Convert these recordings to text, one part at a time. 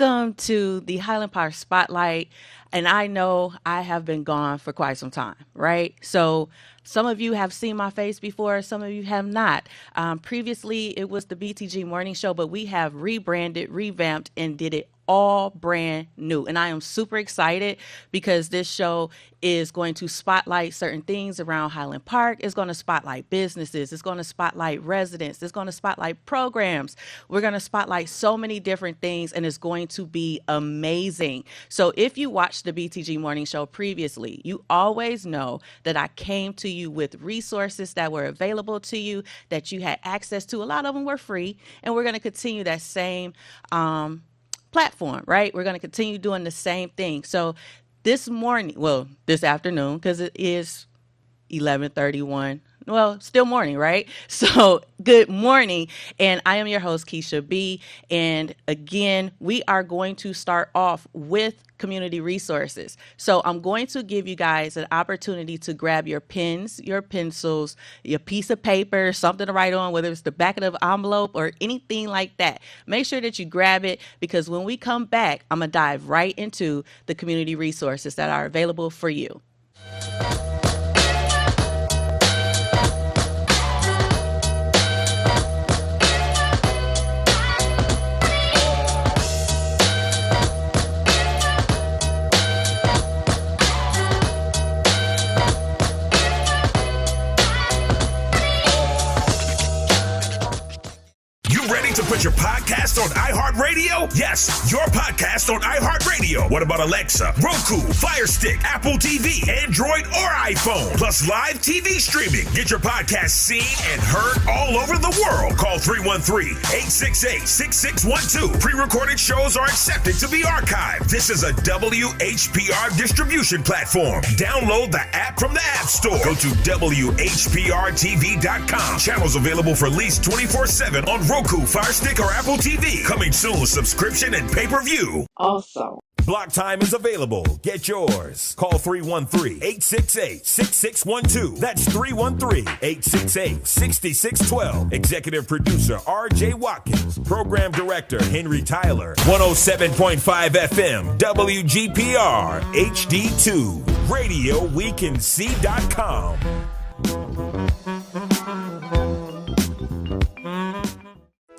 Welcome to the Highland Park Spotlight. And I know I have been gone for quite some time, right? So some of you have seen my face before, some of you have not. Previously, it was the BTG Morning Show, but we have rebranded, revamped, and did it all brand new. And I am super excited because this show is going to spotlight certain things around Highland Park. It's going to spotlight businesses. It's going to spotlight residents. It's going to spotlight programs. We're going to spotlight so many different things, and it's going to be amazing. So if you watched the BTG Morning Show previously, you always know that I came to you with resources that were available to you, that you had access to. A lot of them were free, and we're going to continue that same platform, right? We're going to continue doing the same thing. So this morning, well, this afternoon, because it is 11:31. Well, still morning, right? So good morning. And I am your host, Keisha B. And again, we are going to start off with community resources. So I'm going to give you guys an opportunity to grab your pens, your pencils, your piece of paper, something to write on, whether it's the back of the envelope or anything like that. Make sure that you grab it, because when we come back, I'm going to dive right into the community resources that are available for you. To put your podcast on iHeartRadio? Yes, your podcast on iHeartRadio. What about Alexa, Roku, Fire Stick, Apple TV, Android, or iPhone? Plus live TV streaming. Get your podcast seen and heard all over the world. Call 313-868-6612. Pre-recorded shows are accepted to be archived. This is a WHPR distribution platform. Download the app from the App Store. Go to WHPRTV.com. Channels available for lease 24/7 on Roku, Fire Stick, or Apple TV. Coming soon, subscription and pay-per-view. Also, Block time is available. Get yours. Call 313-868-6612. That's 313-868-6612. Executive producer R.J. Watkins. Program director Henry Tyler. 107.5 FM WGPR HD2. RadioWeCanSee.com.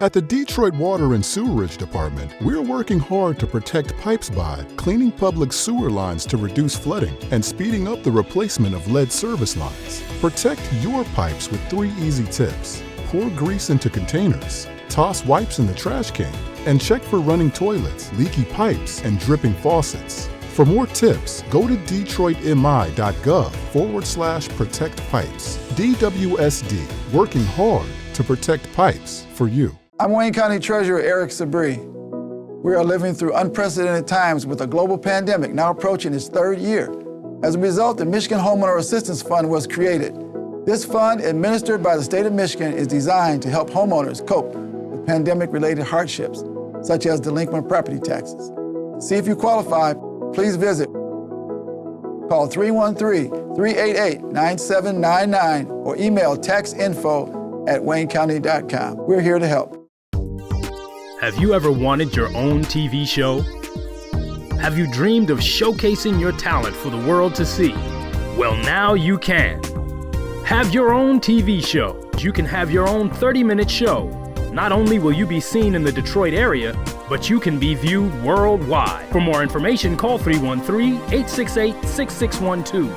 At the Detroit Water and Sewerage Department, we're working hard to protect pipes by cleaning public sewer lines to reduce flooding and speeding up the replacement of lead service lines. Protect your pipes with 3 easy tips. Pour grease into containers, toss wipes in the trash can, and check for running toilets, leaky pipes, and dripping faucets. For more tips, go to detroitmi.gov/protect pipes. DWSD, working hard to protect pipes for you. I'm Wayne County Treasurer Eric Sabri. We are living through unprecedented times with a global pandemic now approaching its 3rd year. As a result, the Michigan Homeowner Assistance Fund was created. This fund, administered by the state of Michigan, is designed to help homeowners cope with pandemic-related hardships, such as delinquent property taxes. To see if you qualify, please visit. Call 313-388-9799 or email taxinfo@waynecounty.com. We're here to help. Have you ever wanted your own TV show? Have you dreamed of showcasing your talent for the world to see? Well, now you can. Have your own TV show. You can have your own 30-minute show. Not only will you be seen in the Detroit area, but you can be viewed worldwide. For more information, call 313-868-6612.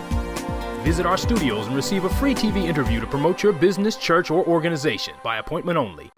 Visit our studios and receive a free TV interview to promote your business, church, or organization by appointment only.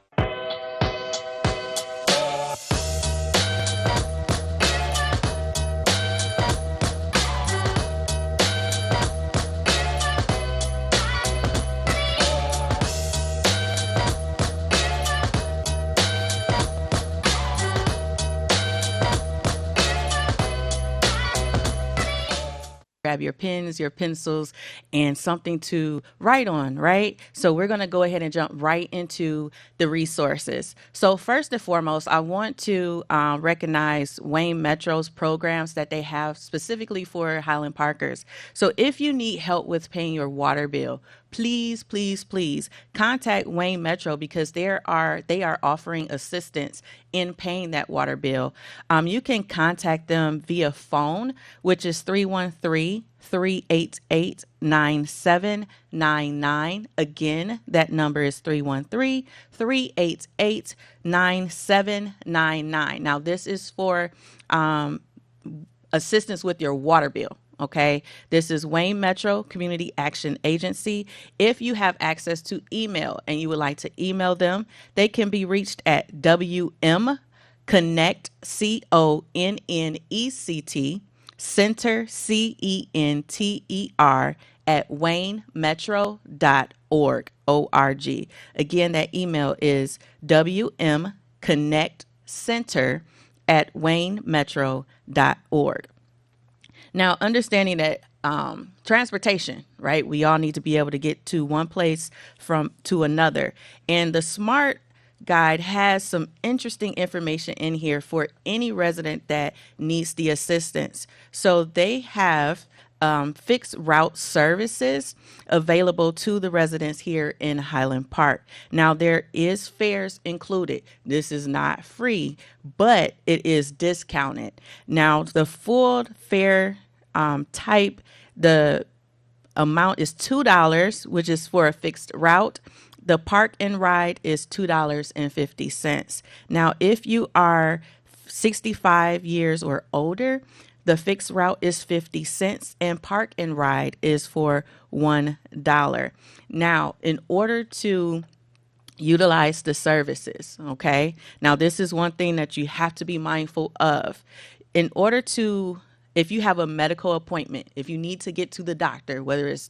Grab your pens, your pencils, and something to write on, right? So we're going to go ahead and jump right into the resources. So first and foremost, I want to recognize Wayne Metro's programs that they have specifically for Highland Parkers. So if you need help with paying your water bill, please, please, please contact Wayne Metro because they are offering assistance in paying that water bill. You can contact them via phone, which is 313-388-9799. Again, that number is 313-388-9799. Now, this is for assistance with your water bill. Okay, this is Wayne Metro Community Action Agency. If you have access to email and you would like to email them, they can be reached at WM Connect, CONNECT, Center, CENTER, at waynemetro.org, ORG. Again, that email is WM Connect Center at waynemetro.org. Now, understanding that transportation, right? We all need to be able to get to one place to another. And the SMART guide has some interesting information in here for any resident that needs the assistance. So they have fixed route services available to the residents here in Highland Park. Now, there is fares included. This is not free, but it is discounted. Now, the full fare type, the amount is $2, which is for a fixed route. The park and ride is $2.50. Now, if you are 65 years or older, the fixed route is 50 cents and park and ride is for $1. Now, in order to utilize the services, okay? Now, this is one thing that you have to be mindful of. In order to, if you have a medical appointment, if you need to get to the doctor, whether it's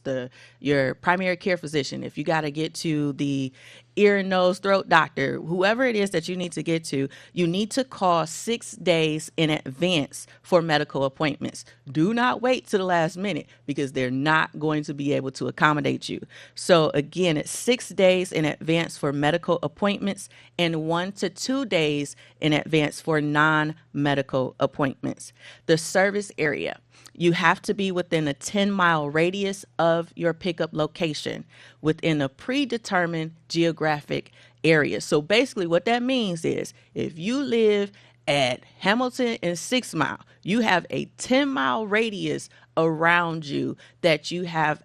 your primary care physician, if you got to get to the ear and nose throat doctor, whoever it is that you need to get to, you need to call 6 days in advance for medical appointments. Do not wait to the last minute because they're not going to be able to accommodate you. So again, it's 6 days in advance for medical appointments and 1 to 2 days in advance for non-medical appointments. The service area. You have to be within a 10-mile radius of your pickup location within a predetermined geographic area. So basically what that means is if you live at Hamilton and 6 Mile, you have a 10-mile radius around you that you have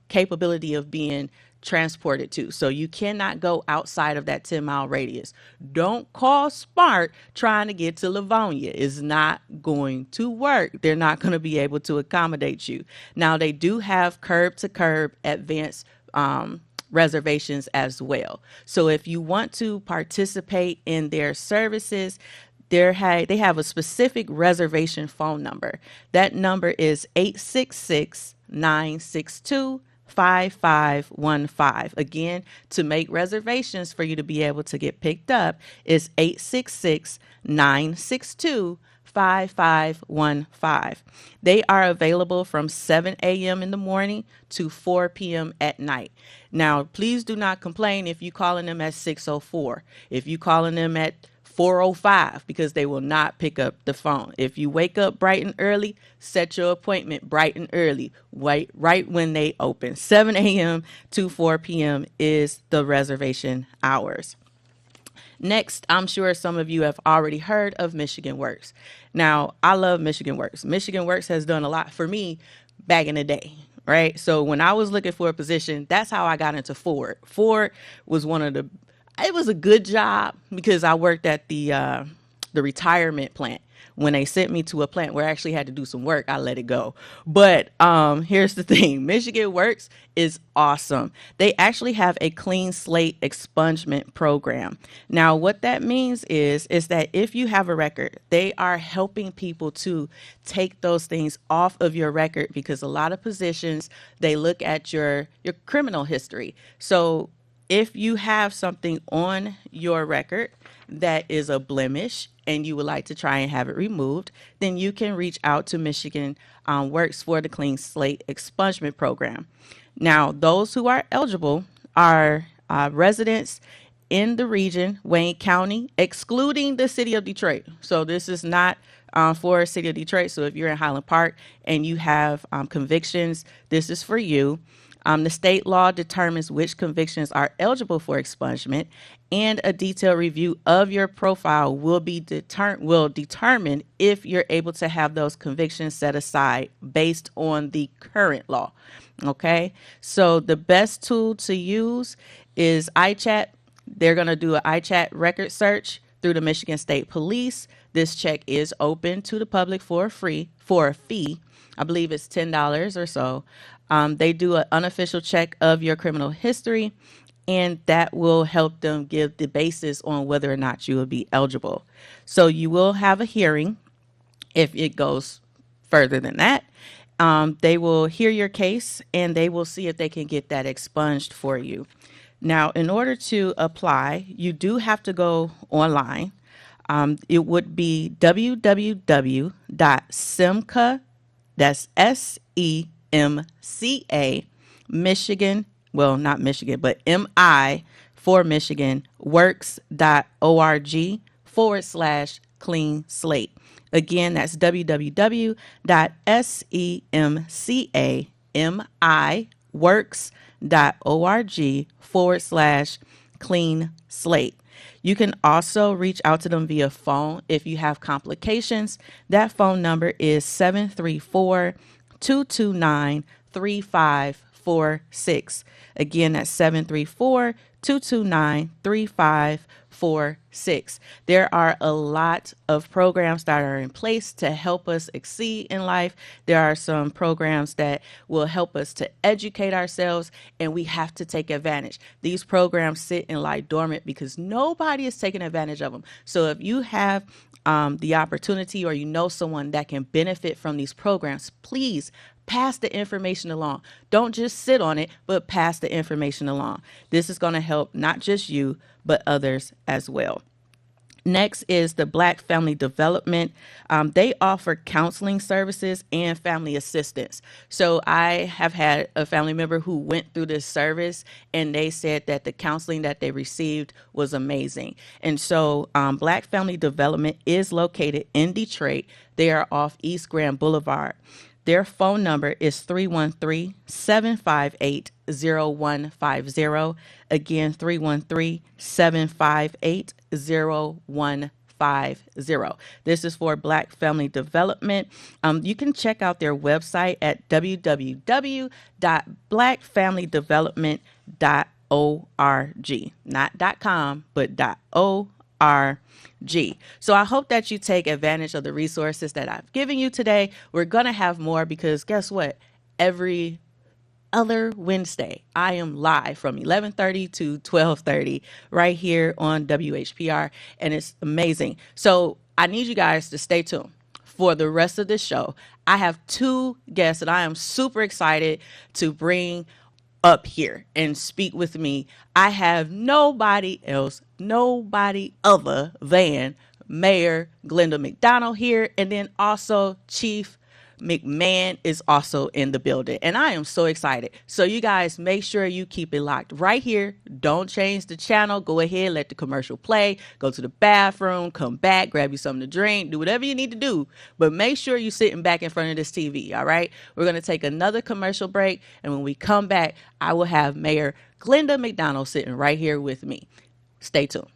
capability of being transported to. So you cannot go outside of that 10-mile radius. Don't call SMART trying to get to Livonia. It's not going to work. They're not going to be able to accommodate you. Now, they do have curb to curb advanced reservations as well. So if you want to participate in their services, they have a specific reservation phone number. That number is 866-962-5515. Again, to make reservations for you to be able to get picked up is 866-962-5515. They are available from 7 a.m. in the morning to 4 p.m. at night. Now, please do not complain if you're calling them at 6:04, if you're calling them at 4:05, because they will not pick up the phone. If you wake up bright and early, set your appointment bright and early, right when they open. 7 a.m. to 4 p.m. is the reservation hours. Next, I'm sure some of you have already heard of Michigan Works. Now, I love Michigan Works. Michigan Works has done a lot for me back in the day, right? So when I was looking for a position, that's how I got into Ford. Ford was it was a good job because I worked at the retirement plant. When they sent me to a plant where I actually had to do some work, I let it go. But here's the thing. Michigan Works is awesome. They actually have a clean slate expungement program. Now, what that means is that if you have a record, they are helping people to take those things off of your record because a lot of positions, they look at your criminal history. So if you have something on your record that is a blemish and you would like to try and have it removed, then you can reach out to Michigan Works for the Clean Slate Expungement Program. Now, those who are eligible are residents in the region, Wayne County, excluding the city of Detroit. So this is not for the city of Detroit. So if you're in Highland Park and you have convictions, this is for you. The state law determines which convictions are eligible for expungement, and a detailed review of your profile will determine if you're able to have those convictions set aside based on the current law. Okay, so the best tool to use is iChat. They're going to do an iChat record search through the Michigan State Police. This check is open to the public for a fee. I believe it's $10 or so. They do an unofficial check of your criminal history, and that will help them give the basis on whether or not you will be eligible. So you will have a hearing if it goes further than that. They will hear your case, and they will see if they can get that expunged for you. Now, in order to apply, you do have to go online. It would be www.simca, that's SEMCA, Michigan, well, not Michigan, but MI for Michigan, works.org/clean slate. Again, that's www.semcamiworks.org/clean slate. You can also reach out to them via phone if you have complications. That phone number is 734-229-3546. Again, that's 734-229-3546. There are a lot of programs that are in place to help us exceed in life. There are some programs that will help us to educate ourselves, and we have to take advantage. These programs sit and lie dormant because nobody is taking advantage of them. So if you have the opportunity, or you know someone that can benefit from these programs, please pass the information along. Don't just sit on it, but pass the information along. This is going to help not just you, but others as well. Next is the Black Family Development. They offer counseling services and family assistance. So I have had a family member who went through this service, and they said that the counseling that they received was amazing. And so Black Family Development is located in Detroit. They are off East Grand Boulevard. Their phone number is 313-758-0150. Again, 313-758-0150. This is for Black Family Development. You can check out their website at www.blackfamilydevelopment.org. Not .com, but .org. So I hope that you take advantage of the resources that I've given you today. We're going to have more because guess what? Every other Wednesday, I am live from 11:30 to 12:30 right here on WHPR, and it's amazing. So I need you guys to stay tuned for the rest of this show. I have two guests that I am super excited to bring up here and speak with me. I have nobody else, nobody other than Mayor Glenda McDonald here, and then also Chief McMahon is also in the building, and I am so excited. So you guys make sure you keep it locked right here. Don't change the channel. Go ahead, let the commercial play, go to the bathroom, come back, grab you something to drink, do whatever you need to do, but make sure you're sitting back in front of this TV. All right, we're going to take another commercial break, and when we come back, I will have Mayor Glenda McDonald sitting right here with me. Stay tuned.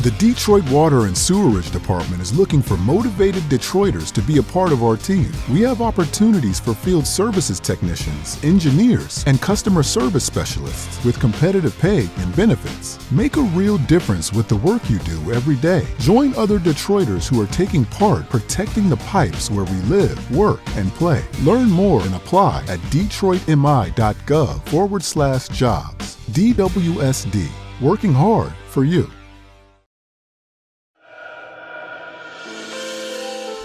The Detroit Water and Sewerage Department is looking for motivated Detroiters to be a part of our team. We have opportunities for field services technicians, engineers, and customer service specialists with competitive pay and benefits. Make a real difference with the work you do every day. Join other Detroiters who are taking part protecting the pipes where we live, work, and play. Learn more and apply at detroitmi.gov/jobs. DWSD, working hard for you.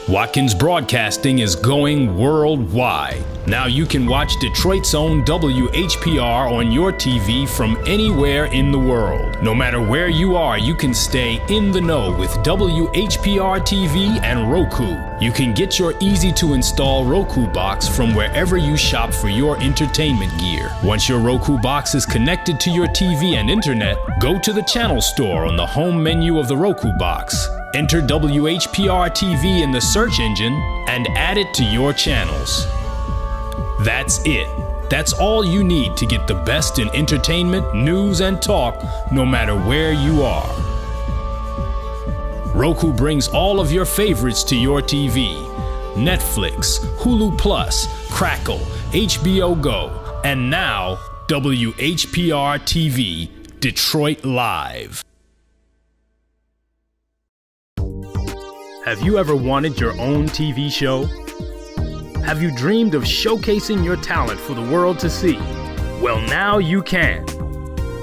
Watkins Broadcasting is going worldwide. Now you can watch Detroit's own WHPR on your TV from anywhere in the world. No matter where you are, you can stay in the know with WHPR TV and Roku. You can get your easy-to-install Roku box from wherever you shop for your entertainment gear. Once your Roku box is connected to your TV and internet, go to the channel store on the home menu of the Roku box. Enter WHPR TV in the search engine and add it to your channels. That's it. That's all you need to get the best in entertainment, news, and talk, no matter where you are. Roku brings all of your favorites to your TV. Netflix, Hulu Plus, Crackle, HBO Go, and now WHPR TV, Detroit Live. Have you ever wanted your own TV show? Have you dreamed of showcasing your talent for the world to see? Well, now you can.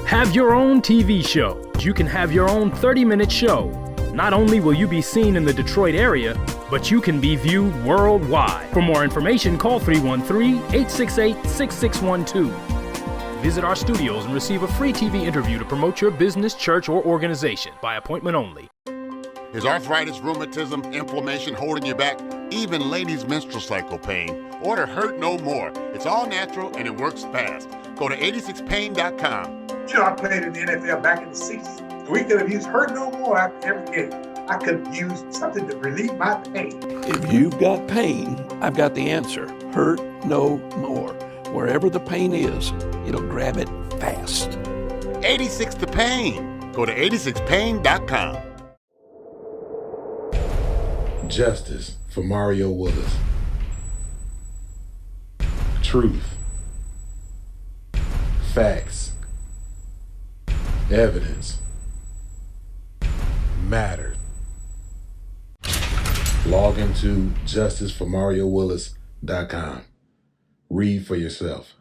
Have your own TV show. You can have your own 30-minute show. Not only will you be seen in the Detroit area, but you can be viewed worldwide. For more information, call 313-868-6612. Visit our studios and receive a free TV interview to promote your business, church, or organization by appointment only. Is arthritis, rheumatism, inflammation holding you back? Even ladies' menstrual cycle pain? Order Hurt No More. It's all natural and it works fast. Go to 86pain.com. You know, I played in the NFL back in the 60s. We could have used Hurt No More after every game. I could have used something to relieve my pain. If you've got pain, I've got the answer. Hurt No More. Wherever the pain is, it'll grab it fast. 86 to Pain. Go to 86pain.com. Justice for Mario Willis. Truth. Facts. Evidence. Matter. Log into justiceformariowillis.com. Read for yourself.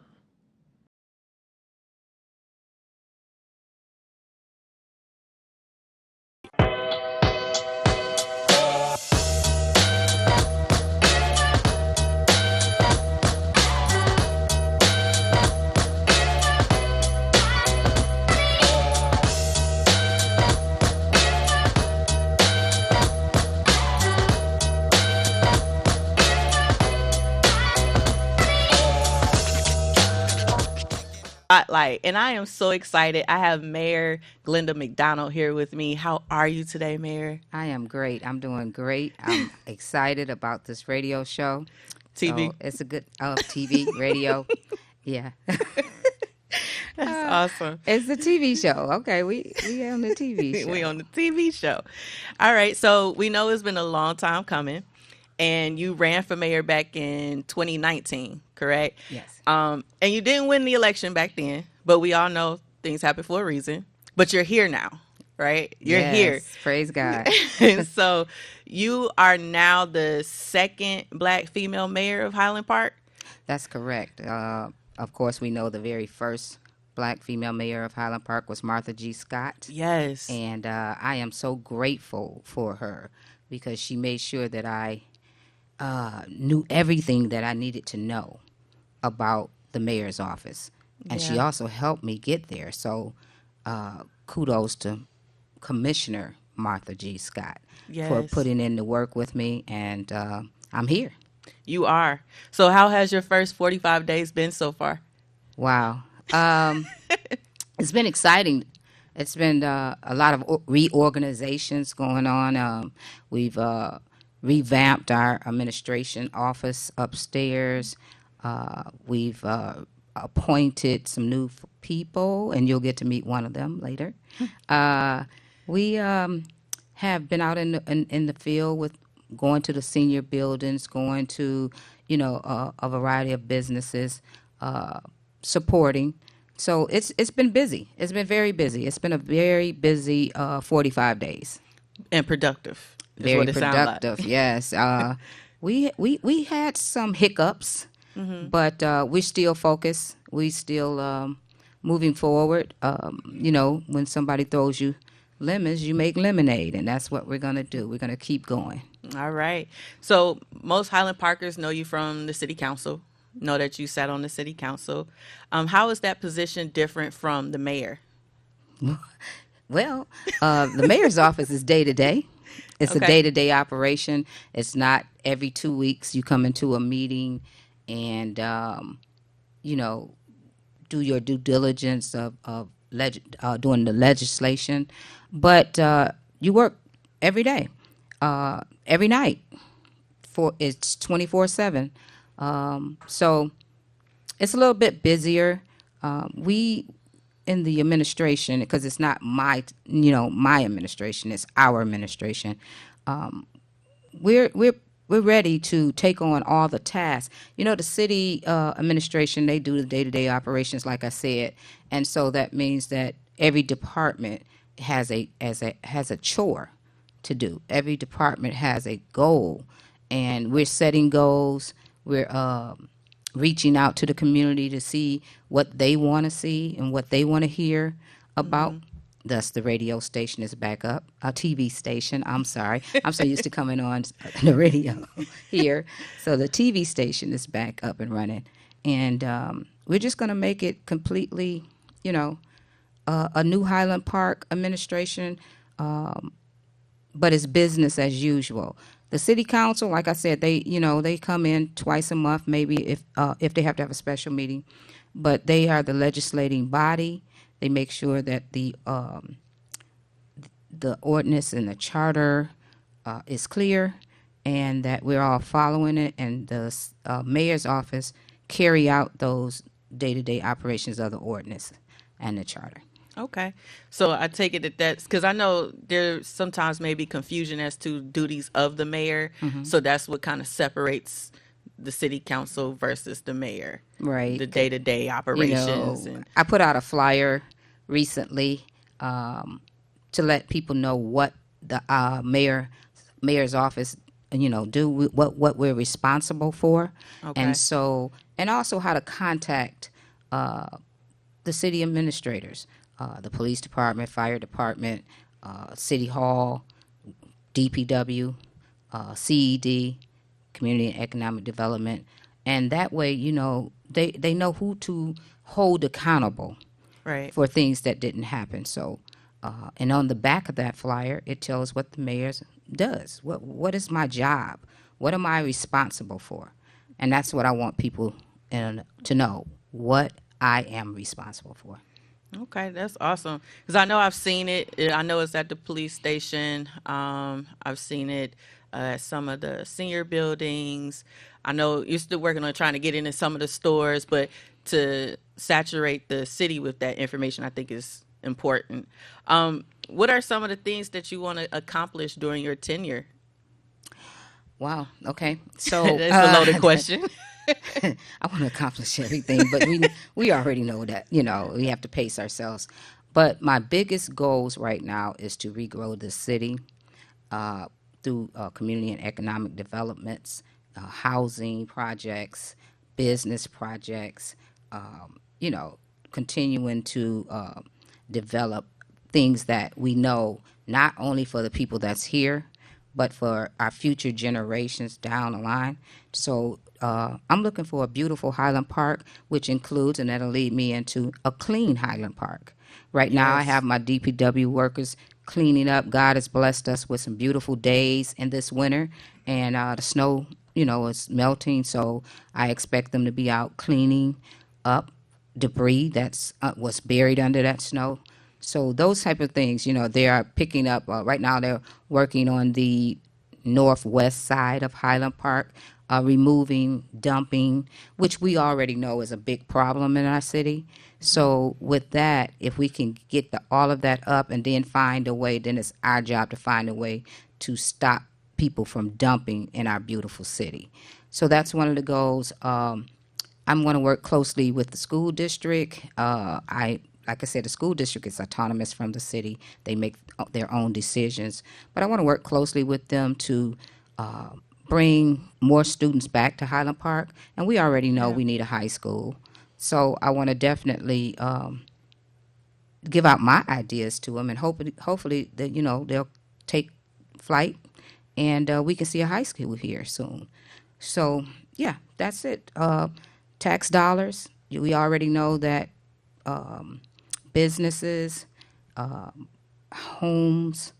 Spotlight, and I am so excited. I have Mayor Glenda McDonald here with me. How are you today, Mayor? I am great. I'm doing great. I'm excited about this radio show. TV. So it's a good TV, radio. Yeah. That's awesome. It's a TV show. Okay, we on the TV show. We on the TV show. All right, so we know it's been a long time coming, and you ran for mayor back in 2019, correct? Yes. And you didn't win the election back then, but we all know things happen for a reason. But you're here now, right? You're here. Praise God. And so you are now the second Black female mayor of Highland Park? That's correct. Of course, we know the very first Black female mayor of Highland Park was Martha G. Scott. Yes. And I am so grateful for her because she made sure that I knew everything that I needed to know about the mayor's office. And she also helped me get there. So kudos to Commissioner Martha G. Scott for putting in the work with me. And I'm here. You are. So how has your first 45 days been so far? Wow. It's been exciting. It's been a lot of reorganizations going on. We've revamped our administration office upstairs. We've appointed some new people, and you'll get to meet one of them later. We have been out in the field with going to the senior buildings, going to a variety of businesses, supporting. So it's been busy. It's been very busy. It's been a very busy 45 days. And productive. Very productive. Like. Yes. We had some hiccups. Mm-hmm. But we're still focused. We still moving forward. When somebody throws you lemons, you make lemonade, and that's what we're going to do. We're going to keep going. All right. So most Highland Parkers know you from the city council, know that you sat on the city council. How is that position different from the mayor? Well, the mayor's office is day to day. It's a Okay. day to day operation. It's not every 2 weeks you come into a meeting and, you know, do your due diligence of doing the legislation. But you work every day, every night. It's 24/7. So it's a little bit busier. We in the administration, because it's not my administration, it's our administration. We're ready to take on all the tasks. You know, the city administration, they do the day-to-day operations, like I said, and so that means that every department has a chore to do. Every department has a goal, and we're setting goals. We're reaching out to the community to see what they want to see and what they want to hear about. Thus, the radio station is back up. A TV station, I'm sorry. I'm so used to coming on the radio here. So the TV station is back up and running. And we're just going to make it completely, a new Highland Park administration, but it's business as usual. The city council, like I said, they come in twice a month, maybe if they have to have a special meeting, but they are the legislating body. They make sure that the ordinance and the charter is clear, and that we're all following it. And the mayor's office carry out those day-to-day operations of the ordinance and the charter. Okay. So I take it that's because I know there sometimes may be confusion as to duties of the mayor. So that's what kind of separates the city council versus the mayor. Right. The day-to-day operations. I put out a flyer recently to let people know what the mayor's office, do, what we're responsible for. Okay. And also how to contact the city administrators. The police department, fire department, city hall, DPW, CED, community and economic development, and that way, they know who to hold accountable Right. for things that didn't happen. So, and on the back of that flyer, it tells what the mayor does. What is my job? What am I responsible for? And that's what I want people to know, what I am responsible for. Okay, that's awesome. Because I know I've seen it. I know it's at the police station. I've seen it at some of the senior buildings. I know you're still working on trying to get into some of the stores, but to saturate the city with that information, I think is important. What are some of the things that you want to accomplish during your tenure? Wow. Okay. So That's a loaded question. I want to accomplish everything, but we already know that, we have to pace ourselves. But my biggest goals right now is to regrow the city through community and economic developments, housing projects, business projects, continuing to develop things that we know not only for the people that's here, but for our future generations down the line. So I'm looking for a beautiful Highland Park, which includes, and that'll lead me into a clean Highland Park. Right now, I have my DPW workers cleaning up. God has blessed us with some beautiful days in this winter, and the snow, is melting, so I expect them to be out cleaning up debris that's was buried under that snow. So those type of things, they are picking up. Right now, they're working on the northwest side of Highland Park, removing dumping, which we already know is a big problem in our city. So with that, if we can get all of that up and then find a way, then it's our job to find a way to stop people from dumping in our beautiful city. So that's one of the goals. I'm going to work closely with the school district. Like I said, the school district is autonomous from the city. They make their own decisions. But I want to work closely with them to bring more students back to Highland Park. And we already know we need a high school. So I want to definitely give out my ideas to them, and hopefully that they'll take flight, and we can see a high school here soon. So yeah, that's it. Tax dollars. We already know that businesses, homes,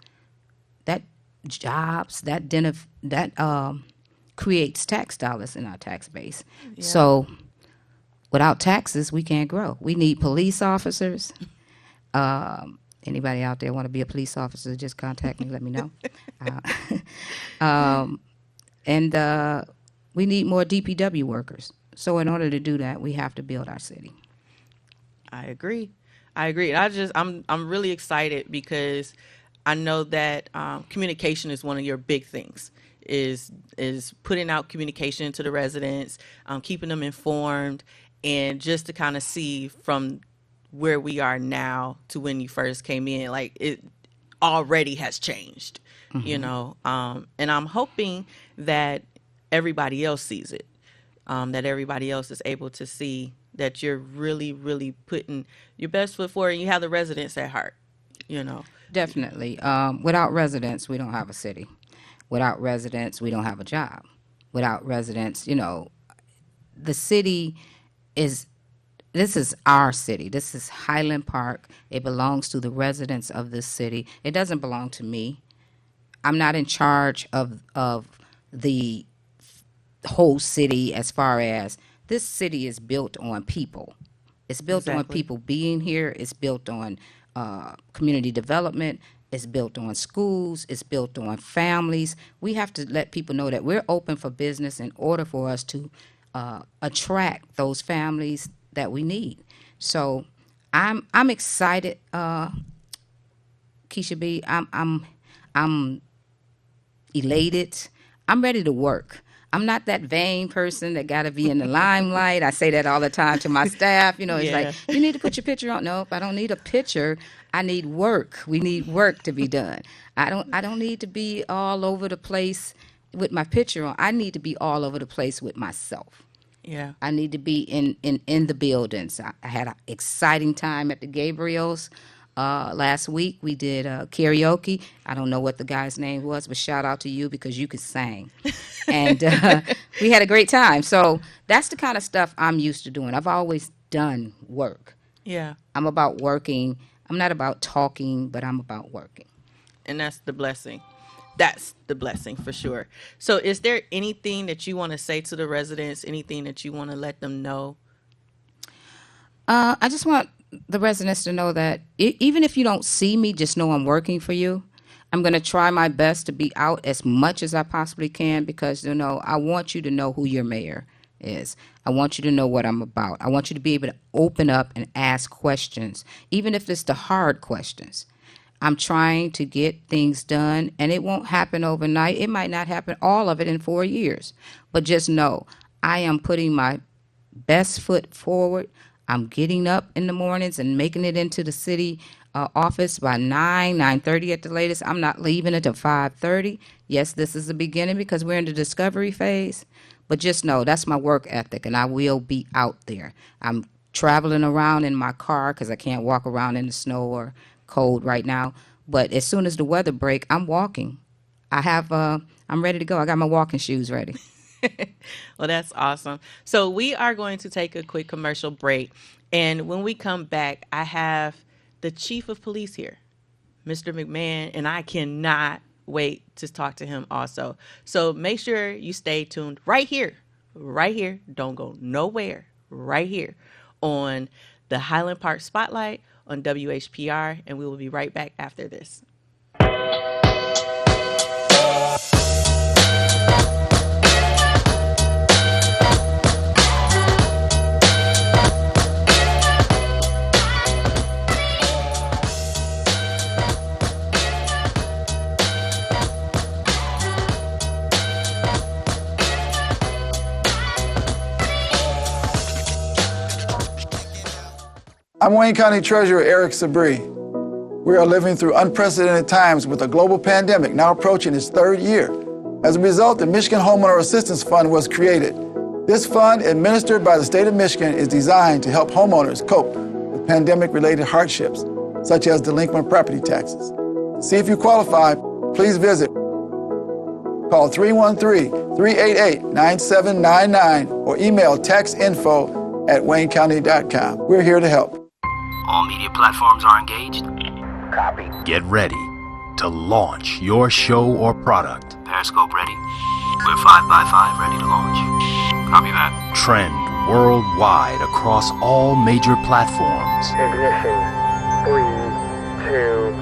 that jobs, that creates tax dollars in our tax base. Yeah. So without taxes, we can't grow. We need police officers. Anybody out there want to be a police officer, just contact me, let me know. And we need more DPW workers. So in order to do that, we have to build our city. I agree. And I'm really excited because I know that communication is one of your big things. Is putting out communication to the residents, keeping them informed, and just to kind of see from where we are now to when you first came in, like it already has changed, and I'm hoping that everybody else sees it, that everybody else is able to see that you're really, really putting your best foot forward and you have the residents at heart, Definitely. Without residents, we don't have a city. Without residents, we don't have a job. Without residents, the city this is our city. This is Highland Park. It belongs to the residents of this city. It doesn't belong to me. I'm not in charge of the whole city as far as this city is built on people. It's built on people being here. It's built on community development. It's built on schools. It's built on families. We have to let people know that we're open for business in order for us to attract those families that we need. So I'm excited, Keisha B. I'm elated. I'm ready to work. I'm not that vain person that got to be in the limelight. I say that all the time to my staff. It's like, you need to put your picture on. No, I don't need a picture. I need work. We need work to be done. I don't need to be all over the place with my picture on. I need to be all over the place with myself. Yeah. I need to be in the buildings. I had an exciting time at the Gabriels last week. We did karaoke. I don't know what the guy's name was, but shout out to you because you could sing. And we had a great time. So that's the kind of stuff I'm used to doing. I've always done work. Yeah. I'm about working. I'm not about talking, but I'm about working. And that's the blessing. That's the blessing for sure. So is there anything that you want to say to the residents, anything that you want to let them know? I just want the residents to know that even if you don't see me, just know I'm working for you. I'm going to try my best to be out as much as I possibly can because, I want you to know who your mayor is. I want you to know what I'm about. I want you to be able to open up and ask questions, even if it's the hard questions. I'm trying to get things done, and it won't happen overnight. It might not happen all of it in 4 years. But just know, I am putting my best foot forward. I'm getting up in the mornings and making it into the city office by 9:30 at the latest. I'm not leaving until 5:30. Yes, this is the beginning because we're in the discovery phase. But just know, that's my work ethic, and I will be out there. I'm traveling around in my car because I can't walk around in the snow or cold right now, but as soon as the weather break, I'm walking. I'm ready to go. I got my walking shoes ready. Well, that's awesome. So we are going to take a quick commercial break, and when we come back, I have the chief of police here, Mr. McMahon, and I cannot wait to talk to him also. So make sure you stay tuned right here. Don't go nowhere. Right here on the Highland Park Spotlight on WHPR, and we will be right back after this. I'm Wayne County Treasurer Eric Sabri. We are living through unprecedented times with a global pandemic now approaching its third year. As a result, the Michigan Homeowner Assistance Fund was created. This fund, administered by the state of Michigan, is designed to help homeowners cope with pandemic-related hardships. such as delinquent property taxes. See if you qualify. Please visit. Call 313-388-9799 or email taxinfo@waynecounty.com. We're here to help. All media platforms are engaged. Copy. Get ready to launch your show or product. Periscope ready. We're 5x5 ready to launch. Copy that. Trend worldwide across all major platforms. Ignition. 3, 2,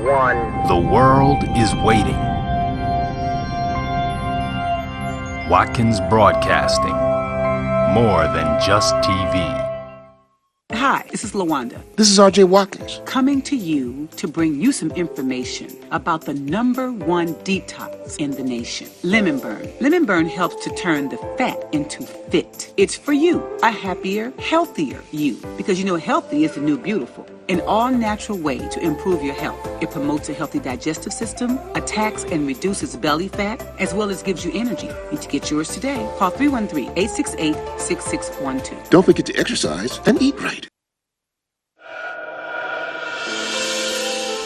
1. The world is waiting. Watkins Broadcasting. More than just TV. Hi, this is LaWanda. This is RJ Watkins. Coming to you to bring you some information about the #1 detox in the nation, Lemon Burn. Lemon Burn helps to turn the fat into fit. It's for you, a happier, healthier you. Because you know healthy is the new beautiful. An all-natural way to improve your health. It promotes a healthy digestive system, attacks and reduces belly fat, as well as gives you energy. Need to get yours today. Call 313-868-6612. Don't forget to exercise and eat right.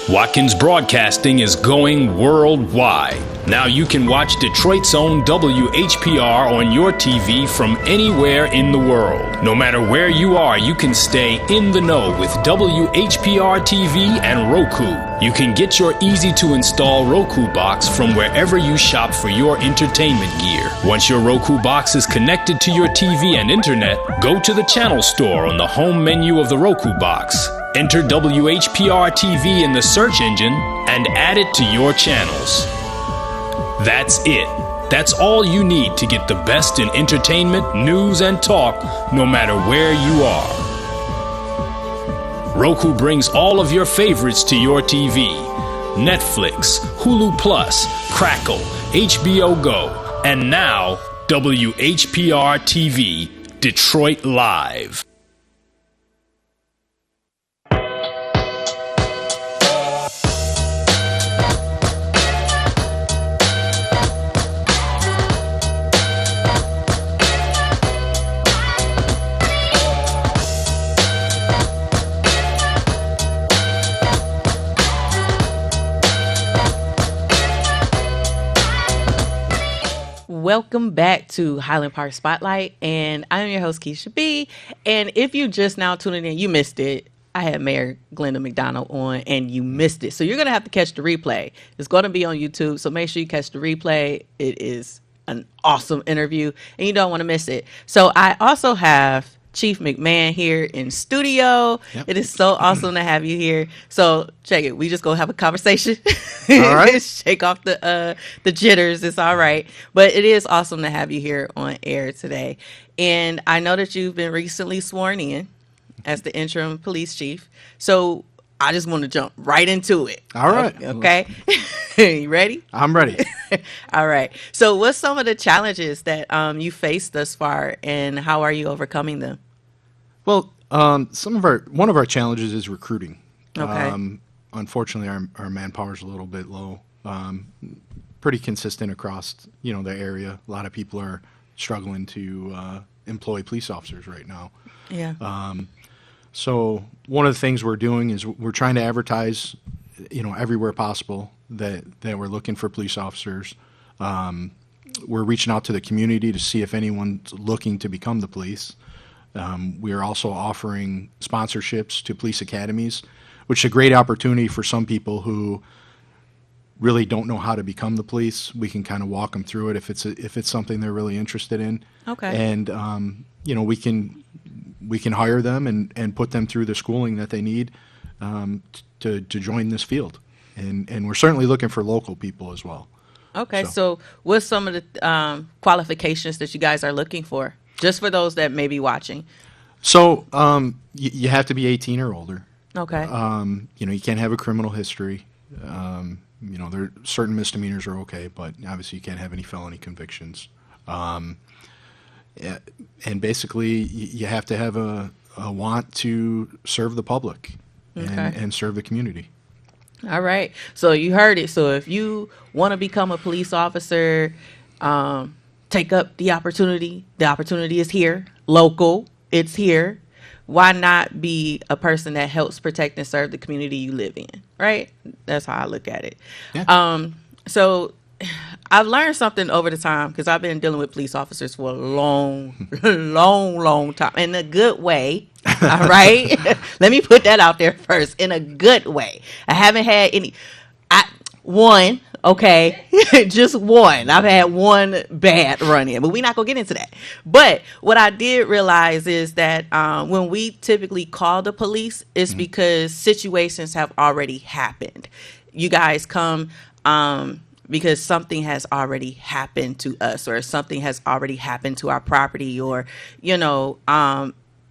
Watkins Broadcasting is going worldwide. Now you can watch Detroit's own WHPR on your TV from anywhere in the world. No matter where you are, you can stay in the know with WHPR TV and Roku. You can get your easy-to-install Roku box from wherever you shop for your entertainment gear. Once your Roku box is connected to your TV and internet, go to the channel store on the home menu of the Roku box. Enter WHPR TV in the search engine and add it to your channels. That's it. That's all you need to get the best in entertainment, news, and talk, no matter where you are. Roku brings all of your favorites to your TV. Netflix, Hulu Plus, Crackle, HBO Go, and now WHPR TV, Detroit Live. Welcome back to Highland Park Spotlight, and I'm your host, Keisha B. And if you just now tuning in, you missed it. I had Mayor Glenda McDonald on, and you missed it. So you're going to have to catch the replay. It's going to be on YouTube, so make sure you catch the replay. It is an awesome interview, and you don't want to miss it. So I also have Chief McMahon here in studio. Yep. It is so awesome to have you here. So check it. We just gonna have a conversation. All right. Shake off the jitters. It's all right. But it is awesome to have you here on air today. And I know that you've been recently sworn in as the interim police chief. So I just want to jump right into it. All right. Okay. You ready? I'm ready. All right. So what's some of the challenges that you faced thus far, and how are you overcoming them? Well, one of our challenges is recruiting. Okay. Unfortunately, our manpower is a little bit low. Pretty consistent across, the area. A lot of people are struggling to employ police officers right now. Yeah. So one of the things we're doing is we're trying to advertise, everywhere possible that we're looking for police officers. We're reaching out to the community to see if anyone's looking to become the police. We are also offering sponsorships to police academies, which is a great opportunity for some people who really don't know how to become the police. We can kind of walk them through it if it's something they're really interested in. Okay. And we can hire them and put them through the schooling that they need to join this field. And we're certainly looking for local people as well. Okay, so what's some of the qualifications that you guys are looking for, just for those that may be watching? So you have to be 18 or older. Okay. You can't have a criminal history. There certain misdemeanors are okay, but obviously you can't have any felony convictions. And basically you have to have a want to serve the public and serve the community. All right. So you heard it. So if you want to become a police officer, take up the opportunity. The opportunity is here. Local. It's here. why not be a person that helps protect and serve the community you live in, right? That's how I look at it. Yeah. So I've learned something over the time because I've been dealing with police officers for a long, long time in a good way. All right. Let me put that out there first, in a good way. I haven't had one, okay, just one. I've had one bad run in, but we're not gonna get into that. But what I did realize is that when we typically call the police, it's because situations have already happened. You guys come because something has already happened to us, or something has already happened to our property, or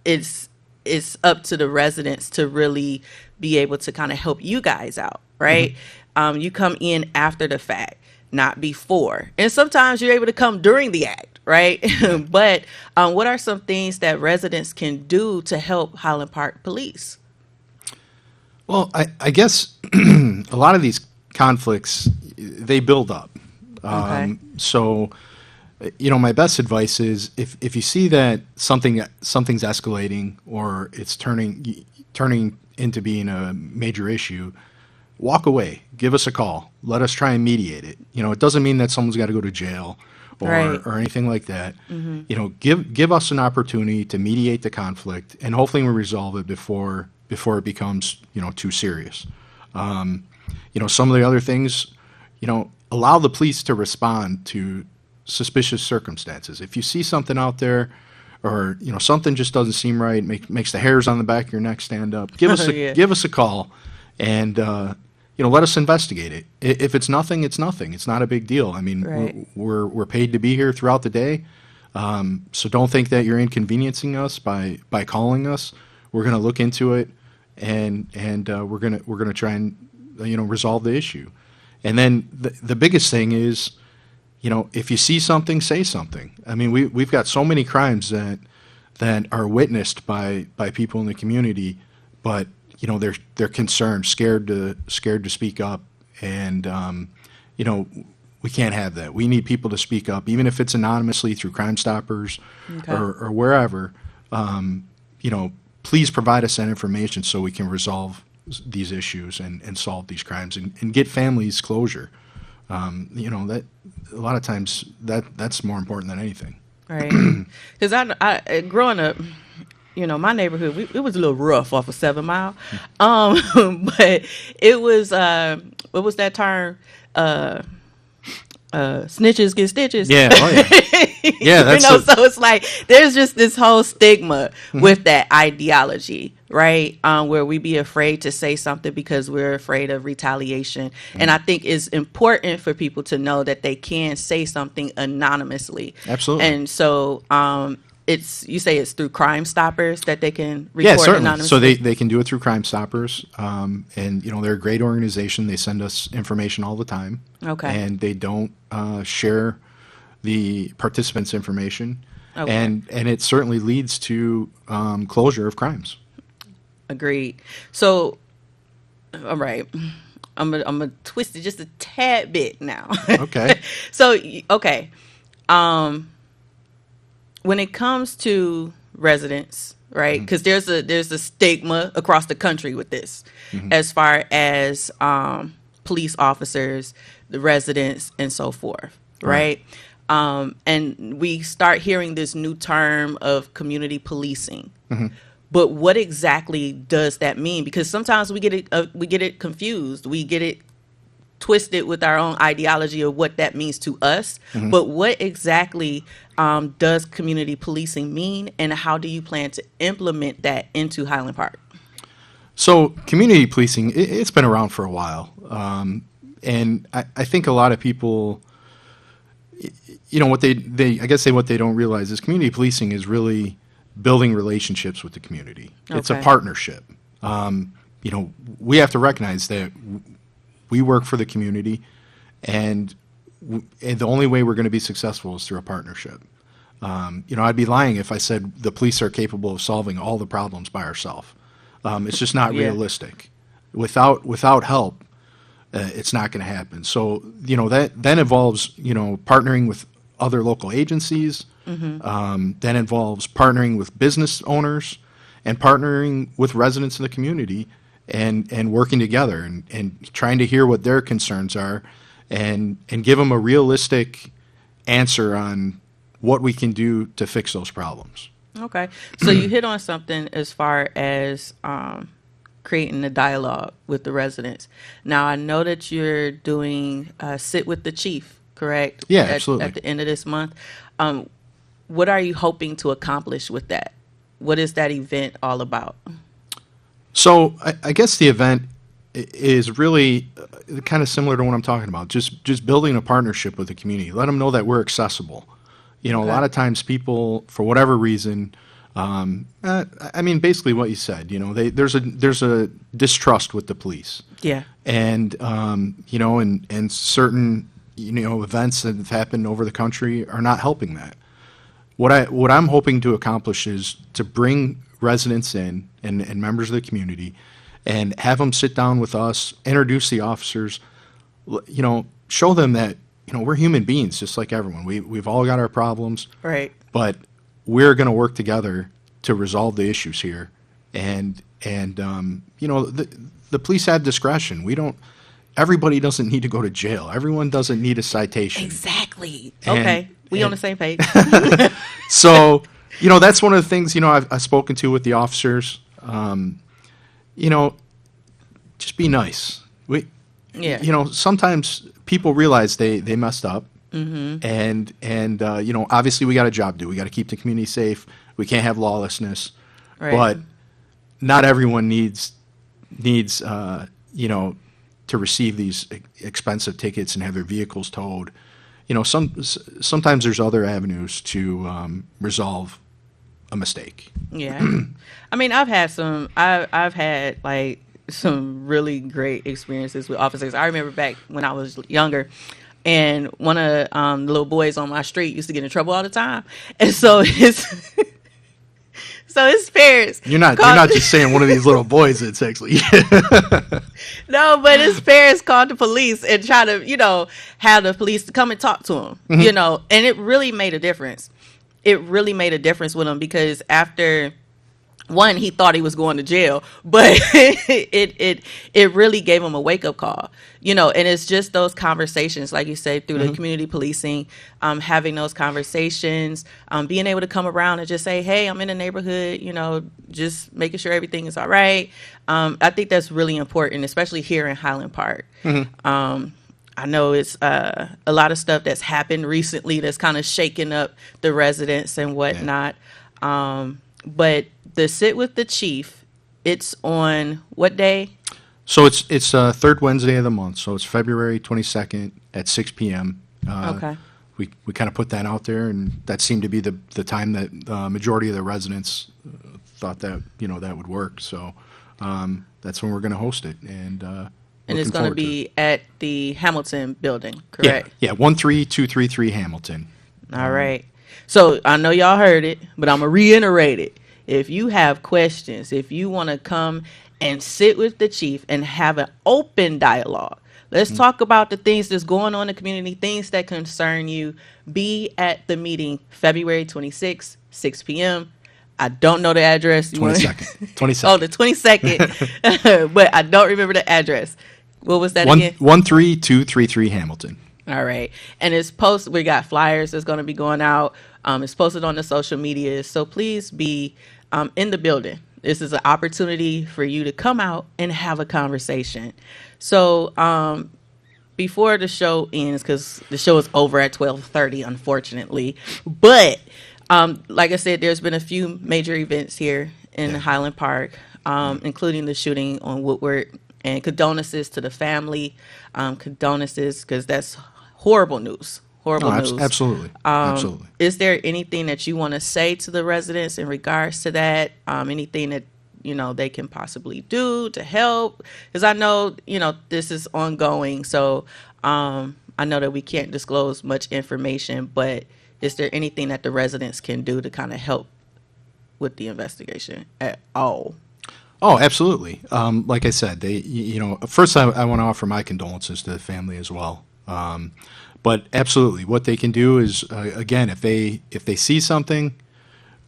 it's up to the residents to really be able to kind of help you guys out, right? You come in after the fact, not before. And sometimes you're able to come during the act, right? But what are some things that residents can do to help Highland Park Police? Well, I guess a lot of these conflicts, they build up. Okay. So, my best advice is if you see that something's escalating, or it's turning into being a major issue, walk away. Give us a call. Let us try and mediate it. It doesn't mean that someone's got to go to jail or anything like that. Give us an opportunity to mediate the conflict, and hopefully we resolve it before it becomes too serious. Some of the other things, allow the police to respond to suspicious circumstances. If you see something out there, or something just doesn't seem right, makes the hairs on the back of your neck stand up, give us a call, and let us investigate it. If it's nothing, it's nothing. It's not a big deal. I mean, we're paid to be here throughout the day, so don't think that you're inconveniencing us by calling us. We're going to look into it, and we're gonna try and resolve the issue. And then the biggest thing is, if you see something, say something. I mean, we've got so many crimes that are witnessed by people in the community, but they're concerned, scared to speak up, and we can't have that. We need people to speak up, even if it's anonymously through Crime Stoppers or wherever. Please provide us that information so we can resolve these issues and solve these crimes and get families closure. That a lot of times that's more important than anything. Right. Because I growing up, my neighborhood, it was a little rough off of 7 Mile. But it was, what was that term? Snitches get stitches. Yeah. Oh, yeah. Yeah. That's so it's like there's just this whole stigma with that ideology, right? Where we be afraid to say something because we're afraid of retaliation. And I think it's important for people to know that they can say something anonymously. Absolutely. And so you say it's through Crime Stoppers that they can report anonymously? So they can do it through Crime Stoppers, and they're a great organization. They send us information all the time. Okay. And they don't share the participants' information, and it certainly leads to closure of crimes. Agreed. So, all right, I'm gonna twist it just a tad bit now. Okay. So, okay. When it comes to residents, right? Because there's a stigma across the country with this, as far as police officers, the residents, and so forth, right? And we start hearing this new term of community policing. But what exactly does that mean? Because sometimes we get it confused. We get it twisted with our own ideology of what that means to us. But what exactly does community policing mean, and how do you plan to implement that into Highland Park? So community policing, it's been around for a while. And I think a lot of people, what they don't realize is community policing is really building relationships with the community. It's a partnership. We have to recognize that we work for the community, and the only way we're going to be successful is through a partnership. I'd be lying if I said the police are capable of solving all the problems by ourselves. It's just not realistic. Without help, it's not going to happen. So, that then involves, partnering with other local agencies. That involves partnering with business owners, and partnering with residents in the community and working together and trying to hear what their concerns are and give them a realistic answer on what we can do to fix those problems. Okay. So you hit on something as far as creating a dialogue with the residents. Now, I know that you're doing Sit with the Chief, correct? Yeah, absolutely. At the end of this month. What are you hoping to accomplish with that? What is that event all about? So I guess the event is really kind of similar to what I'm talking about. Just building a partnership with the community. Let them know that we're accessible. You know, Okay. a lot of times people, for whatever reason, I mean, basically what you said. You know, there's a distrust with the police. Yeah. And you know, and certain events that have happened over the country are not helping that. What I'm hoping to accomplish is to bring residents in and members of the community and have them sit down with us, introduce the officers, you know, show them that, you know, we're human beings just like everyone. We've all got our problems. Right. But we're going to work together to resolve the issues here. And you know, the police have discretion. Everybody doesn't need to go to jail. Everyone doesn't need a citation. Exactly. And- Okay. We and- on the same page. So, you know, that's one of the things, you know, I've spoken to with the officers. You know, just be nice. Yeah. You know, sometimes people realize they messed up. Mm-hmm. And you know, obviously we got a job to do. We got to keep the community safe. We can't have lawlessness. Right. But not everyone needs you know, to receive these expensive tickets and have their vehicles towed. You know, sometimes there's other avenues to resolve a mistake. Yeah. I mean, I've had like some really great experiences with officers. I remember back when I was younger, and one of the little boys on my street used to get in trouble all the time, and so his parents. You're not just saying one of these little boys. It's actually No, but his parents called the police and tried to, you know, have the police come and talk to him, Mm-hmm. you know, and it really made a difference. It really made a difference with him because after one, he thought he was going to jail, but it really gave him a wake up call, you know. And it's just those conversations, like you said, through the community policing, having those conversations, being able to come around and just say, "Hey, I'm in the neighborhood," you know, just making sure everything is all right. I think that's really important, especially here in Highland Park. I know it's a lot of stuff that's happened recently that's kind of shaking up the residents and whatnot. But the Sit with the Chief, it's on what day? So it's third Wednesday of the month. So it's February 22nd at 6 p.m. Okay. We kind of put that out there, and that seemed to be the time that the majority of the residents thought that, you know, that would work. So that's when we're going to host it, and it's going to be at the Hamilton building, correct? Yeah, 13233 Hamilton. All right. So I know y'all heard it, but I'm going to reiterate it. If you have questions, if you want to come and sit with the chief and have an open dialogue, let's talk about the things that's going on in the community, things that concern you. Be at the meeting February 26th, 6 p.m. I don't know the address. 22nd. 22nd. Oh, the 22nd. But I don't remember the address. What was that again? 13233 Hamilton. All right. And it's posted. We got flyers that's going to be going out. It's posted on the social media. So please be in the building. This is an opportunity for you to come out and have a conversation. So before the show ends, because the show is over at 12:30, unfortunately. But like I said, there's been a few major events here in Highland Park, including the shooting on Woodward. And condolences to the family. Condolences, because that's horrible news. Horrible news. Absolutely. Absolutely. Is there anything that you want to say to the residents in regards to that? Anything that, you know, they can possibly do to help? Because I know, you know, this is ongoing. So I know that we can't disclose much information, but is there anything that the residents can do to kind of help with the investigation at all? Oh, absolutely. Like I said, you know, first I want to offer my condolences to the family as well. But absolutely, what they can do is, again, if they see something,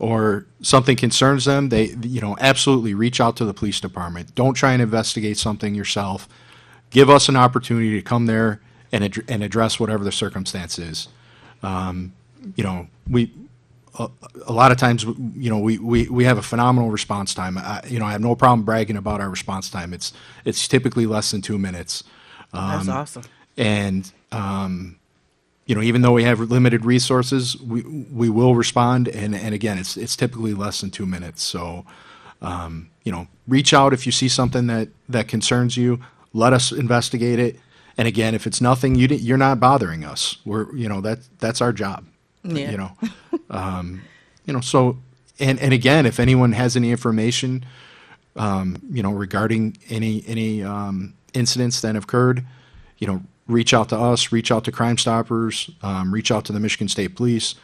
or something concerns them, they absolutely reach out to the police department. Don't try and investigate something yourself. Give us an opportunity to come there and address whatever the circumstance is. We a lot of times, we have a phenomenal response time. I have no problem bragging about our response time. It's typically less than 2 minutes. That's awesome. And even though we have limited resources, we will respond. And again, it's typically less than 2 minutes. So, reach out if you see something that concerns you. Let us investigate it. And again, if it's nothing, you're not bothering us. That's our job. Yeah. So, and again, if anyone has any information, regarding any incidents that have occurred, reach out to us, reach out to Crime Stoppers, reach out to the Michigan State Police.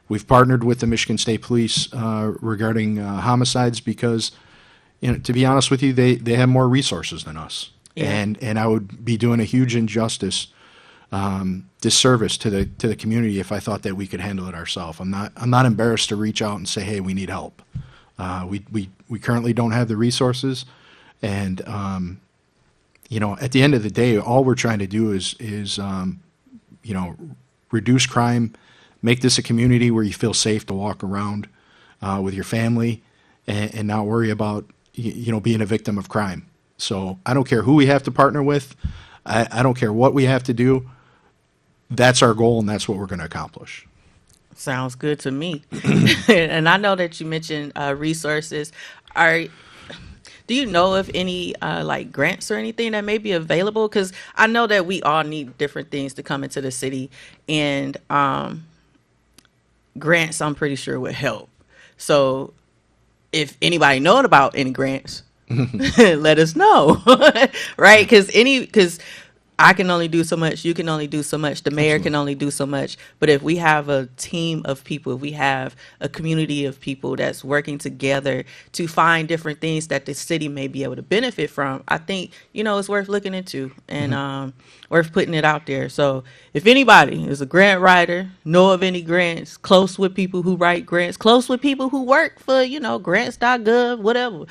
We've partnered with the Michigan State Police regarding homicides because, to be honest with you, they have more resources than us. Yeah. And I would be doing a huge injustice, disservice to the community if I thought that we could handle it ourselves. I'm not embarrassed to reach out and say, hey, we need help. We currently don't have the resources, and at the end of the day, all we're trying to do is reduce crime, make this a community where you feel safe to walk around with your family, and not worry about being a victim of crime. So I don't care who we have to partner with. I don't care what we have to do. That's our goal, and that's what we're going to accomplish. Sounds good to me. And I know that you mentioned resources. Do you know of any like grants or anything that may be available? Because I know that we all need different things to come into the city, and grants, I'm pretty sure, would help. So if anybody knows about any grants, let us know, right? Because I can only do so much. You can only do so much. The mayor can only do so much. But if we have a team of people, if we have a community of people that's working together to find different things that the city may be able to benefit from, I think, it's worth looking into and worth putting it out there. So if anybody is a grant writer, know of any grants, close with people who write grants, close with people who work for, grants.gov, whatever,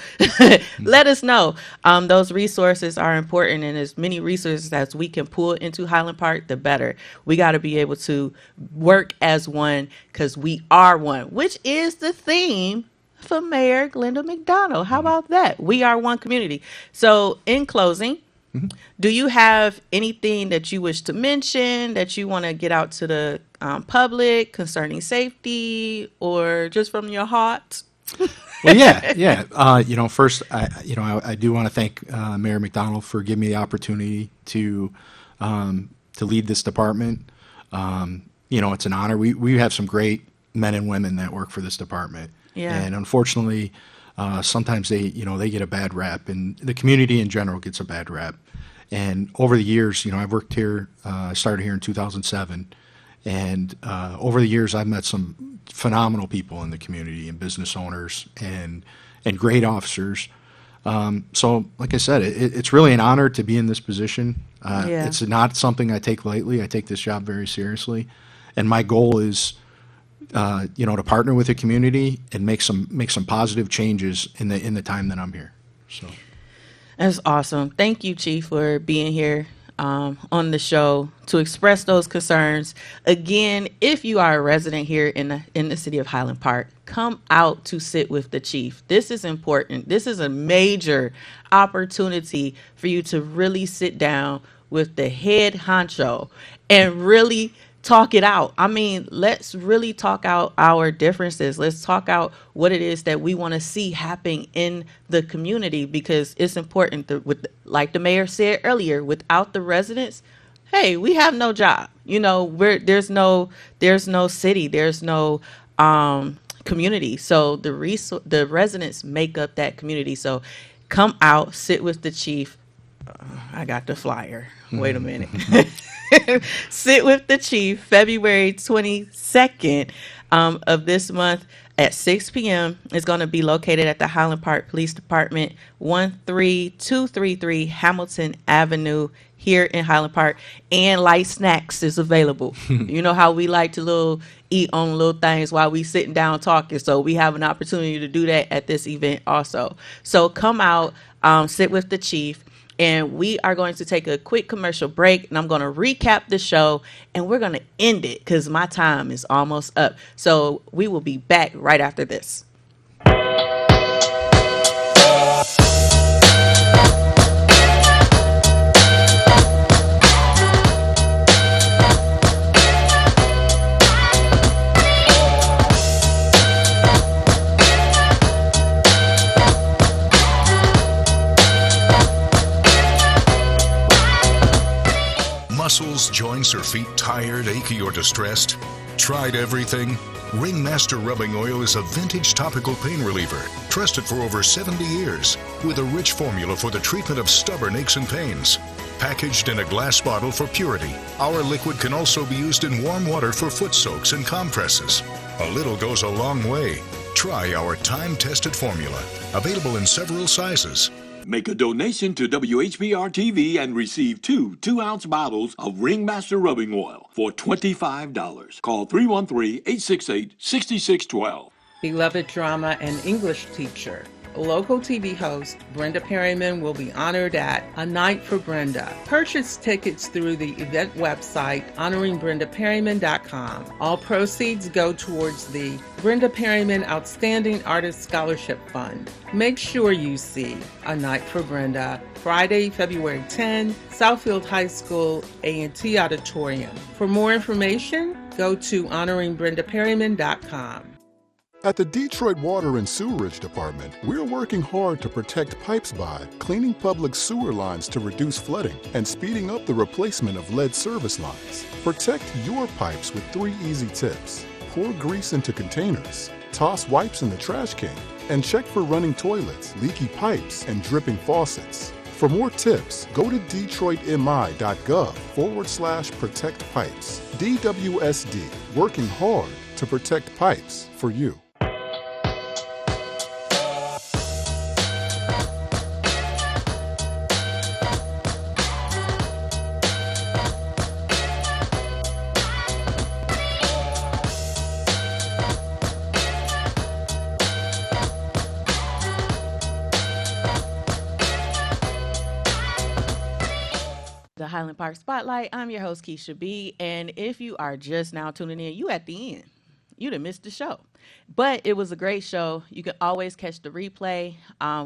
let us know. Those resources are important, and as many resources as we can pull into Highland Park, the better. We got to be able to work as one because we are one, which is the theme for Mayor Glenda McDonald. How about that? We are one community. So in closing, do you have anything that you wish to mention that you want to get out to the public concerning safety, or just from your heart? Well, yeah. First, I do want to thank Mayor McDonald for giving me the opportunity to lead this department. It's an honor. We have some great men and women that work for this department. Yeah. And unfortunately, sometimes they get a bad rap, and the community in general gets a bad rap. And over the years, I've worked here. I started here in 2007. And over the years, I've met some phenomenal people in the community, and business owners and great officers. So, like I said, it's really an honor to be in this position. It's not something I take lightly. I take this job very seriously, and my goal is, to partner with the community and make some positive changes in the time that I'm here. So, that's awesome. Thank you, Chief, for being here on the show to express those concerns. Again, if you are a resident here in the city of Highland Park, come out to sit with the chief. This is important. This is a major opportunity for you to really sit down with the head honcho and really talk it out. I mean, let's really talk out our differences. Let's talk out what it is that we want to see happen in the community, because it's important like the mayor said earlier, without the residents, hey, we have no job. There's no city, there's no community. So the residents make up that community. So come out, sit with the chief. I got the flyer. Wait a minute. Sit with the chief, February 22nd of this month. at 6 p.m. It's going to be located at the Highland Park Police Department, 13233 Hamilton Avenue here in Highland Park. And light snacks is available. You know how we like to eat on little things while we sitting down talking. So we have an opportunity to do that at this event also. So come out, sit with the chief. And we are going to take a quick commercial break, and I'm going to recap the show, and we're going to end it because my time is almost up. So we will be back right after this. Muscles, joints, or feet tired, achy, or distressed? Tried everything? Ringmaster Rubbing Oil is a vintage topical pain reliever, trusted for over 70 years, with a rich formula for the treatment of stubborn aches and pains. Packaged in a glass bottle for purity, our liquid can also be used in warm water for foot soaks and compresses. A little goes a long way. Try our time-tested formula, available in several sizes. Make a donation to WHBR-TV and receive two 2-ounce bottles of Ringmaster Rubbing Oil for $25. Call 313-868-6612. Beloved drama and English teacher, local TV host Brenda Perryman will be honored at A Night for Brenda. Purchase tickets through the event website honoringbrendaperryman.com. All proceeds go towards the Brenda Perryman Outstanding Artist Scholarship Fund. Make sure you see A Night for Brenda, Friday, February 10, Southfield High School A&T Auditorium. For more information, go to honoringbrendaperryman.com. At the Detroit Water and Sewerage Department, we're working hard to protect pipes by cleaning public sewer lines to reduce flooding and speeding up the replacement of lead service lines. Protect your pipes with 3 easy tips. Pour grease into containers, toss wipes in the trash can, and check for running toilets, leaky pipes, and dripping faucets. For more tips, go to detroitmi.gov/protect pipes. DWSD, working hard to protect pipes for you. The Highland Park Spotlight. I'm your host, Keisha B. And if you are just now tuning in, you at the end. You done missed the show. But it was a great show. You can always catch the replay.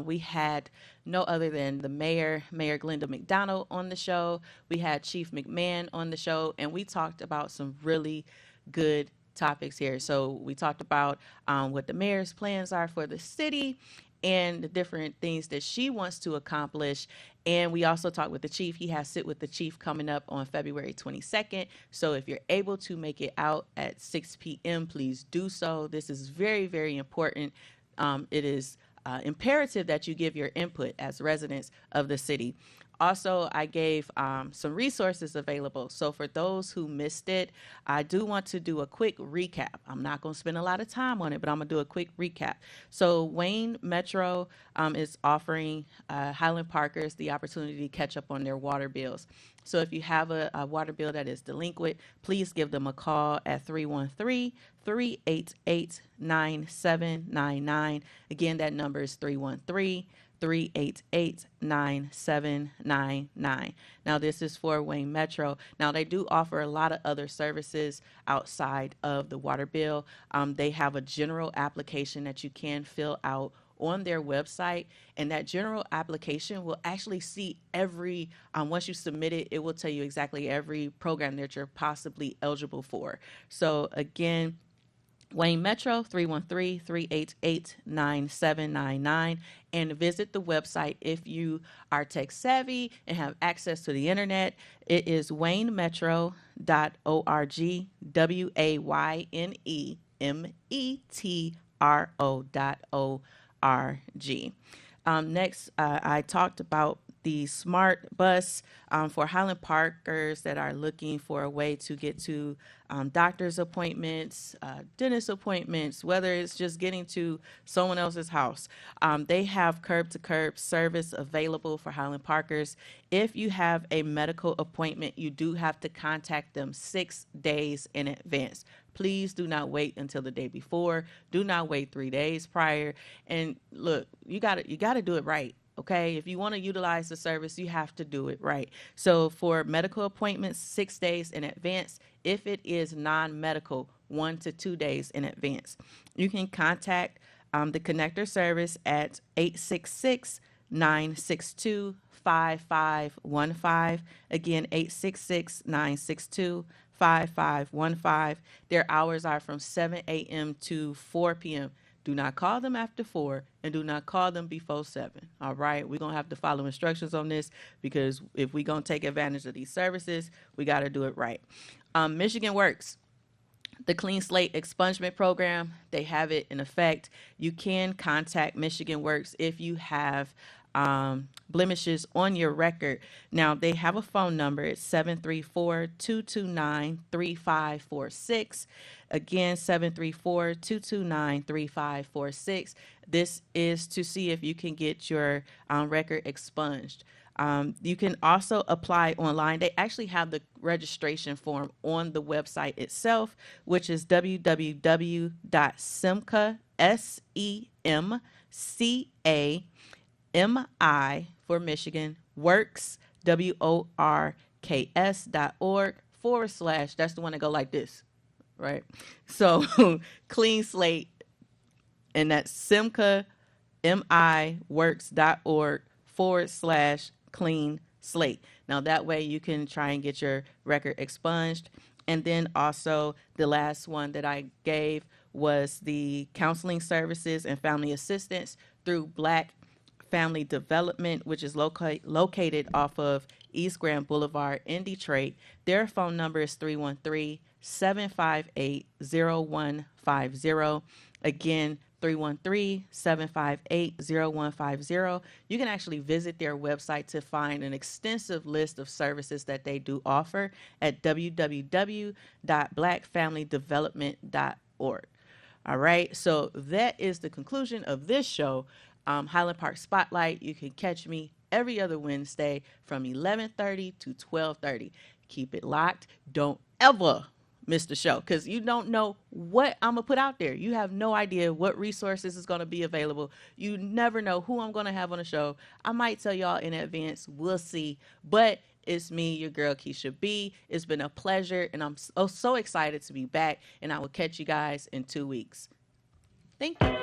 We had no other than the Mayor Glenda McDonald on the show. We had Chief McMahon on the show. And we talked about some really good topics here. So we talked about what the mayor's plans are for the city and the different things that she wants to accomplish. And we also talked with the chief. He has Sit with the Chief coming up on February 22nd. So if you're able to make it out at 6 p.m., please do so. This is very, very important. It is imperative that you give your input as residents of the city. Also, I gave some resources available. So for those who missed it, I do want to do a quick recap. I'm not going to spend a lot of time on it, but I'm going to do a quick recap. So Wayne Metro is offering Highland Parkers the opportunity to catch up on their water bills. So if you have a water bill that is delinquent, please give them a call at 313-388-9799. Again, that number is 313-388-9799. Now, this is for Wayne Metro. Now, they do offer a lot of other services outside of the water bill. They have a general application that you can fill out on their website, and that general application will actually see every, once you submit it, it will tell you exactly every program that you're possibly eligible for. So again, Wayne Metro, 313-388-9799, and visit the website if you are tech savvy and have access to the internet. It is waynemetro.org, waynemetro.org. Next, I talked about the smart bus for Highland Parkers that are looking for a way to get to doctor's appointments, dentist appointments, whether it's just getting to someone else's house. They have curb to curb service available for Highland Parkers. If you have a medical appointment, you do have to contact them 6 days in advance. Please do not wait until the day before. Do not wait 3 days prior. And look, you got to do it right. Okay, if you want to utilize the service, you have to do it right. So for medical appointments, 6 days in advance. If it is non-medical, 1 to 2 days in advance. You can contact the connector service at 866-962-5515. Again, 866-962-5515. Their hours are from 7 a.m. to 4 p.m. Do not call them after 4 and do not call them before 7. All right. We're going to have to follow instructions on this because if we're going to take advantage of these services, we got to do it right. Michigan Works, the Clean Slate Expungement Program, they have it in effect. You can contact Michigan Works if you have blemishes on your record. Now, they have a phone number. It's 734-229-3546. Again, 734-229-3546. This is to see if you can get your record expunged. You can also apply online. They actually have the registration form on the website itself, which is www.semca, SEMCA, for Michigan, works, WORKS.org / that's the one that go like this, right? So clean slate, and that's SEMCA, works.org / clean slate. Now that way you can try and get your record expunged. And then also the last one that I gave was the counseling services and family assistance through Black Family Development, which is located off of East Grand Boulevard in Detroit. Their phone number is 313-758-0150. Again, 313-758-0150. You can actually visit their website to find an extensive list of services that they do offer at www.blackfamilydevelopment.org. All right, so that is the conclusion of this show, Highland Park Spotlight. You can catch me every other Wednesday from 11:30 to 12:30. Keep it locked. Don't ever miss the show because you don't know what I'm going to put out there. You have no idea what resources is going to be available. You never know who I'm going to have on the show. I might tell y'all in advance. We'll see. But it's me, your girl, Keisha B. It's been a pleasure, and I'm so excited to be back, and I will catch you guys in 2 weeks. Thank you.